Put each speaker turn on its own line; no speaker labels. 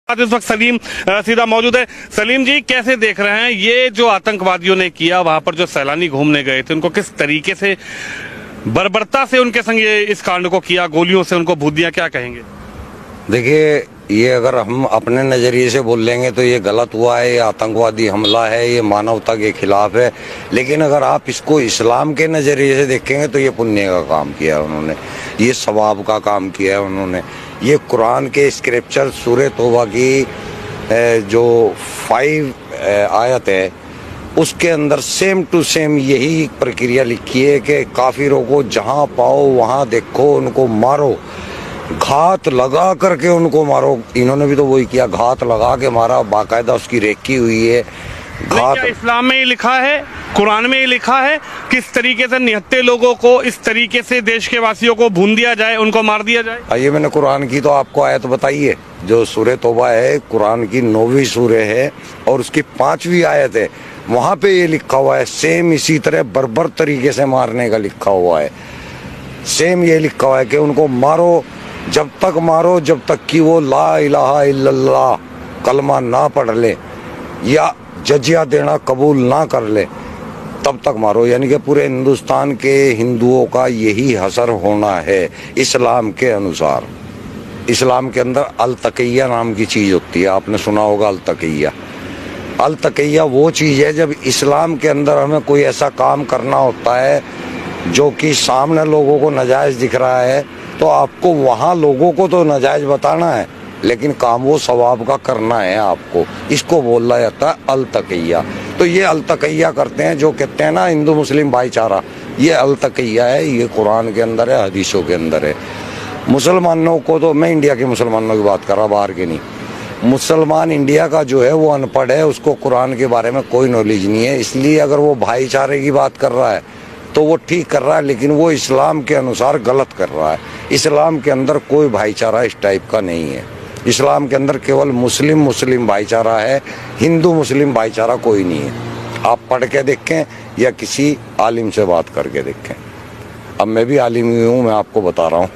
इस वक्त सलीम सीधा मौजूद है। सलीम जी, कैसे देख रहे हैं ये जो आतंकवादियों ने किया, वहां पर जो सैलानी घूमने गए थे उनको किस तरीके से बर्बरता से उनके संग ये इस कांड को किया, गोलियों से उनको भूत दिया, क्या कहेंगे?
देखिए, ये अगर हम अपने नजरिए से बोल लेंगे तो ये गलत हुआ है, ये आतंकवादी हमला है, ये मानवता के खिलाफ है। लेकिन अगर आप इसको इस्लाम के नजरिए से देखेंगे तो ये पुण्य का काम किया है उन्होंने, ये सवाब का काम किया है उन्होंने। ये कुरान के स्क्रिप्चर सूरह तौबा की जो 5 आयत है उसके अंदर सेम टू सेम यही प्रक्रिया लिखी है कि काफिरों को जहां पाओ वहां देखो, उनको मारो, घात लगा करके उनको मारो। इन्होंने भी तो वही किया, घात लगा के मारा, बाकायदा उसकी रेकी हुई है।
घात इस्लाम में ही लिखा है, कुरान में ही लिखा है किस तरीके से निहत्थे लोगों को इस तरीके से देश के वासियों को भून दिया जाए, उनको मार दिया जाए।
आइए, मैंने कुरान की तो आपको आयत बताई है, जो सूरह तौबा है, कुरान की 9वीं सूरह है और उसकी 5वीं आयत है। वहां पे ये लिखा हुआ है, सेम इसी तरह बर्बर तरीके से मारने का लिखा हुआ है। सेम ये लिखा हुआ है कि उनको मारो, जब तक मारो जब तक कि वो ला इलाहा इल्लल्लाह कलमा ना पढ़ ले या जजिया देना कबूल ना कर ले, तब तक मारो। यानी कि पूरे हिंदुस्तान के हिंदुओं का यही हसर होना है इस्लाम के अनुसार। इस्लाम के अंदर अल तकिया नाम की चीज होती है, आपने सुना होगा अल तकिया। अल तकिया वो चीज है जब इस्लाम के अंदर हमें कोई ऐसा काम करना होता है जो कि सामने लोगों को नाजायज दिख रहा है, तो आपको वहां लोगों को तो नाजायज बताना है, लेकिन काम वो सवाब का करना है आपको। इसको बोला जाता है अल तकिया। तो ये अल तकिया करते हैं, जो कहते हैं ना हिंदू मुस्लिम भाईचारा, ये अल तकिया है, ये कुरान के अंदर है, हदीसों के अंदर है। मुसलमानों को तो, मैं इंडिया के मुसलमानों की बात कर रहा, बाहर के नहीं। मुसलमान इंडिया का जो है वो अनपढ़ है, उसको कुरान के बारे में कोई नॉलेज नहीं है। इसलिए अगर वो भाईचारे की बात कर रहा है तो वो ठीक कर रहा है, लेकिन वो इस्लाम के अनुसार गलत कर रहा है। इस्लाम के अंदर कोई भाईचारा इस टाइप का नहीं है। इस्लाम के अंदर केवल मुस्लिम मुस्लिम भाईचारा है, हिंदू मुस्लिम भाईचारा कोई नहीं है। आप पढ़ के देखें या किसी आलिम से बात करके देखें। अब मैं भी आलिम ही हूँ, मैं आपको बता रहा हूँ।